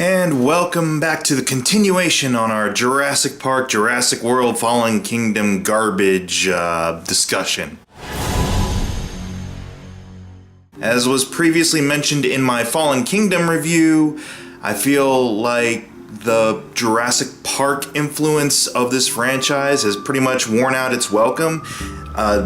And welcome back to the continuation on our Jurassic Park, Jurassic World, Fallen Kingdom garbage discussion. As was previously mentioned in my Fallen Kingdom review, I feel like the Jurassic Park influence of this franchise has pretty much worn out its welcome.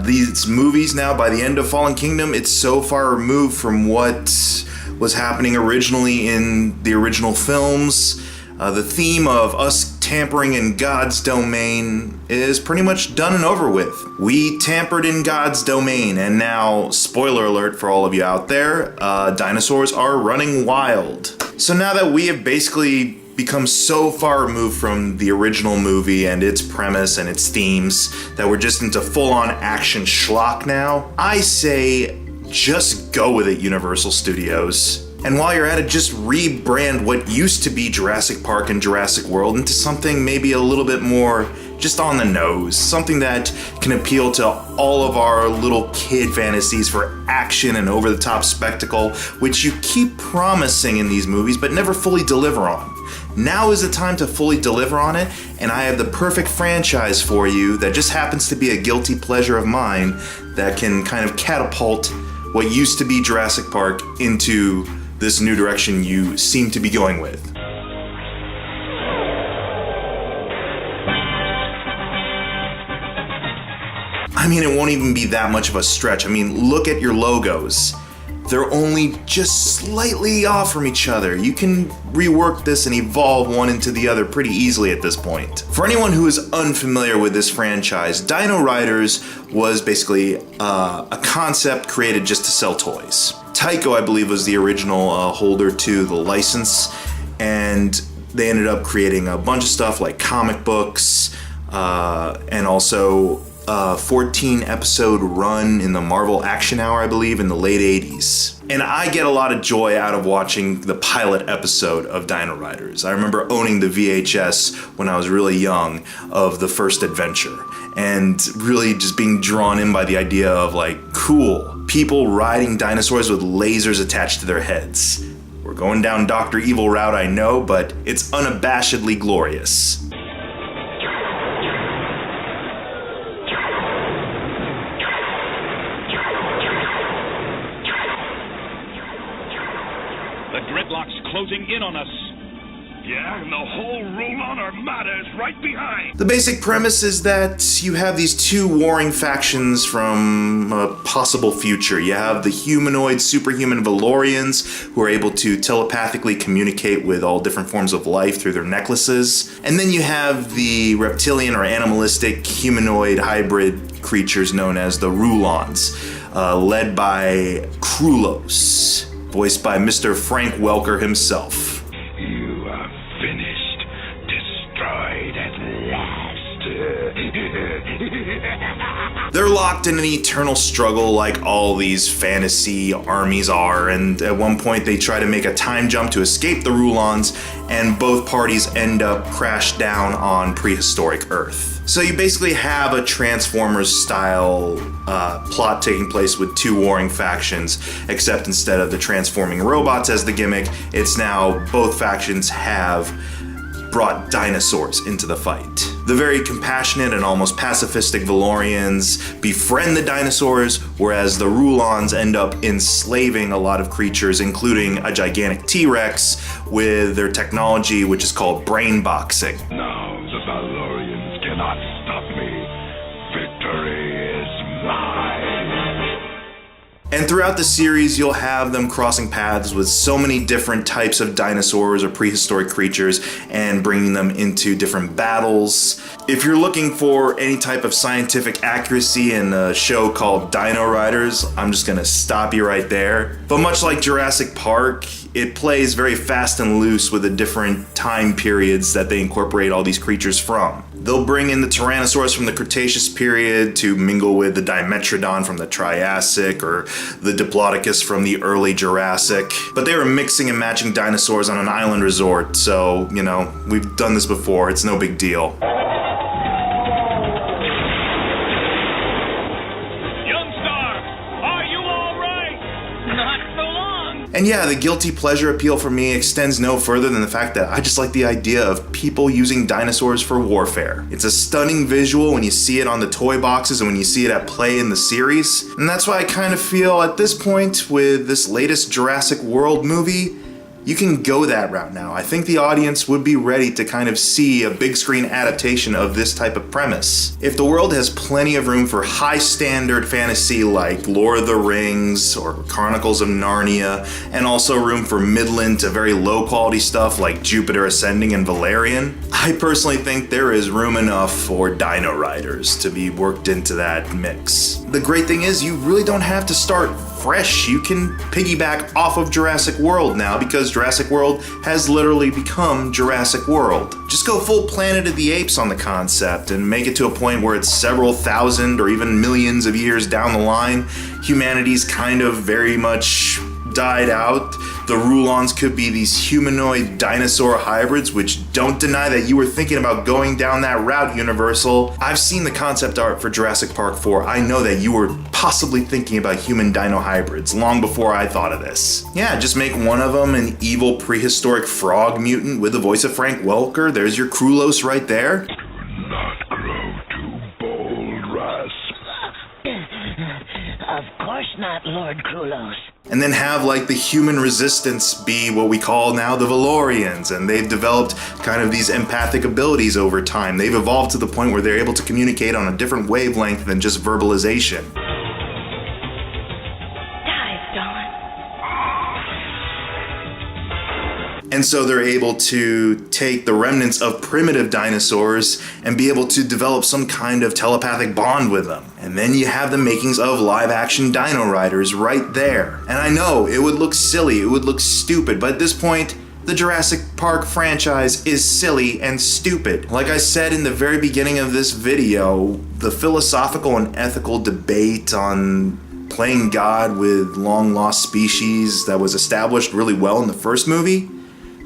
These movies now, by the end of Fallen Kingdom, it's so far removed from what was happening originally in the original films. The theme of us tampering in God's domain is pretty much done and over with. We tampered in God's domain, and now, spoiler alert for all of you out there, dinosaurs are running wild. So now that we have basically become so far removed from the original movie and its premise and its themes that we're just into full-on action schlock now, I say just go with it, Universal Studios. And while you're at it, just rebrand what used to be Jurassic Park and Jurassic World into something maybe a little bit more just on the nose. Something that can appeal to all of our little kid fantasies for action and over-the-top spectacle, which you keep promising in these movies but never fully deliver on. Now is the time to fully deliver on it, and I have the perfect franchise for you that just happens to be a guilty pleasure of mine that can kind of catapult what used to be Jurassic Park into this new direction you seem to be going with. I mean, it won't even be that much of a stretch. I mean, look at your logos. They're only just slightly off from each other. You can rework this and evolve one into the other pretty easily at this point. For anyone who is unfamiliar with this franchise, Dino-Riders was basically a concept created just to sell toys. Tycho, I believe, was the original holder to the license, and they ended up creating a bunch of stuff like comic books, and also 14-episode run in the Marvel Action Hour, I believe, in the late 80s. And I get a lot of joy out of watching the pilot episode of Dino-Riders. I remember owning the VHS when I was really young of the first adventure, and really just being drawn in by the idea of, like, cool, people riding dinosaurs with lasers attached to their heads. We're going down Dr. Evil route, I know, but it's unabashedly glorious. Closing in on us. Yeah, and the whole Rulon Armada is right behind. The basic premise is that you have these two warring factions from a possible future. You have the humanoid, superhuman Valorians who are able to telepathically communicate with all different forms of life through their necklaces. And then you have the reptilian or animalistic humanoid hybrid creatures known as the Rulons, led by Krulos, voiced by Mr. Frank Welker himself. You are finished, destroyed at last. They're locked in an eternal struggle like all these fantasy armies are, and at one point they try to make a time jump to escape the Rulons, and both parties end up crashed down on prehistoric Earth. So you basically have a Transformers-style plot taking place with two warring factions, except instead of the transforming robots as the gimmick, it's now both factions have brought dinosaurs into the fight. The very compassionate and almost pacifistic Valorians befriend the dinosaurs, whereas the Rulons end up enslaving a lot of creatures, including a gigantic T-Rex, with their technology, which is called brain boxing. Now the Valorians cannot stop me. Victory is mine. And throughout the series, you'll have them crossing paths with so many different types of dinosaurs or prehistoric creatures and bringing them into different battles. If you're looking for any type of scientific accuracy in a show called Dino-Riders, I'm just gonna stop you right there. But much like Jurassic Park, it plays very fast and loose with the different time periods that they incorporate all these creatures from. They'll bring in the Tyrannosaurus from the Cretaceous period to mingle with the Dimetrodon from the Triassic or the Diplodocus from the early Jurassic. But they were mixing and matching dinosaurs on an island resort, so, you know, we've done this before, it's no big deal. And yeah, the guilty pleasure appeal for me extends no further than the fact that I just like the idea of people using dinosaurs for warfare. It's a stunning visual when you see it on the toy boxes and when you see it at play in the series. And that's why I kind of feel at this point with this latest Jurassic World movie, you can go that route now. I think the audience would be ready to kind of see a big screen adaptation of this type of premise. If the world has plenty of room for high standard fantasy like Lord of the Rings or Chronicles of Narnia, and also room for midland to very low quality stuff like Jupiter Ascending and Valerian, I personally think there is room enough for Dino-Riders to be worked into that mix. The great thing is you really don't have to start fresh. You can piggyback off of Jurassic World now because Jurassic World has literally become Jurassic World. Just go full Planet of the Apes on the concept and make it to a point where it's several thousand or even millions of years down the line, humanity's kind of very much died out. The Rulons could be these humanoid dinosaur hybrids, which don't deny that you were thinking about going down that route, Universal. I've seen the concept art for Jurassic Park 4. I know that you were possibly thinking about human dino hybrids long before I thought of this. Yeah, just make one of them an evil prehistoric frog mutant with the voice of Frank Welker. There's your Krulos right there. Do not grow too bold, Russ. Of course not, Lord Krulos. And then have like the human resistance be what we call now the Valorians, and they've developed kind of these empathic abilities over time. They've evolved to the point where they're able to communicate on a different wavelength than just verbalization. Dive, Dawn. And so they're able to take the remnants of primitive dinosaurs and be able to develop some kind of telepathic bond with them. And then you have the makings of live-action Dino-Riders right there. And I know, it would look silly, it would look stupid, but at this point, the Jurassic Park franchise is silly and stupid. Like I said in the very beginning of this video, the philosophical and ethical debate on playing God with long-lost species that was established really well in the first movie,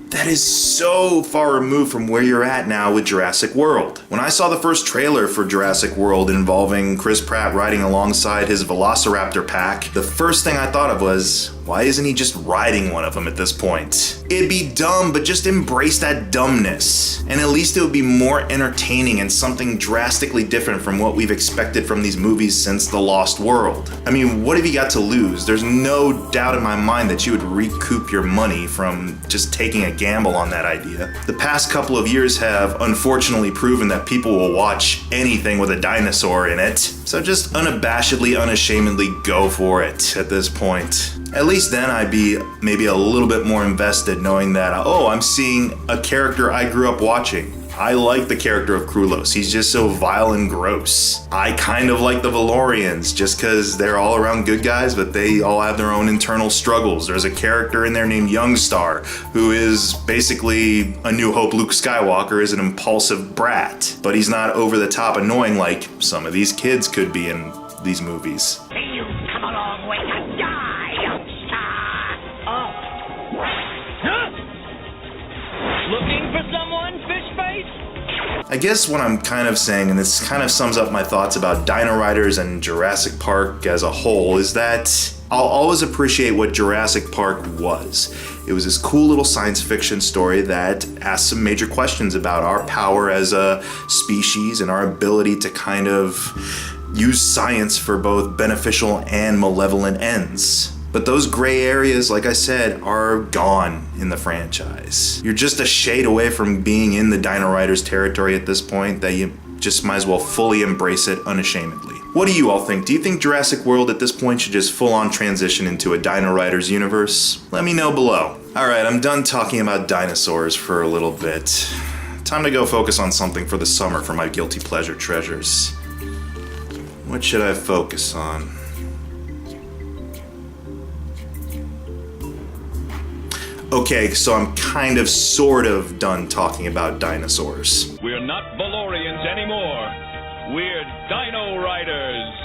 that is so far removed from where you're at now with Jurassic World. When I saw the first trailer for Jurassic World involving Chris Pratt riding alongside his Velociraptor pack, the first thing I thought of was, why isn't he just riding one of them at this point? It'd be dumb, but just embrace that dumbness. And at least it would be more entertaining and something drastically different from what we've expected from these movies since The Lost World. I mean, what have you got to lose? There's no doubt in my mind that you would recoup your money from just taking a gamble on that idea. The past couple of years have unfortunately proven that people will watch anything with a dinosaur in it. So just unabashedly, unashamedly go for it at this point. At least then I'd be maybe a little bit more invested knowing that, oh, I'm seeing a character I grew up watching. I like the character of Krulos. He's just so vile and gross. I kind of like the Valorians just because they're all around good guys, but they all have their own internal struggles. There's a character in there named Youngstar who is basically A New Hope Luke Skywalker is an impulsive brat, but he's not over the top annoying like some of these kids could be in these movies. You've come a long way to die, youngster. Oh. Looking for someone, fish face? I guess what I'm kind of saying, and this kind of sums up my thoughts about Dino-Riders and Jurassic Park as a whole, is that I'll always appreciate what Jurassic Park was. It was this cool little science fiction story that asked some major questions about our power as a species and our ability to kind of use science for both beneficial and malevolent ends. But those gray areas, like I said, are gone in the franchise. You're just a shade away from being in the Dino-Riders territory at this point that you just might as well fully embrace it unashamedly. What do you all think? Do you think Jurassic World at this point should just full-on transition into a Dino-Riders universe? Let me know below. Alright, I'm done talking about dinosaurs for a little bit. Time to go focus on something for the summer for my guilty pleasure treasures. What should I focus on? Okay, so I'm kind of sort of done talking about dinosaurs. We're not Valorians anymore. We're Dino-Riders.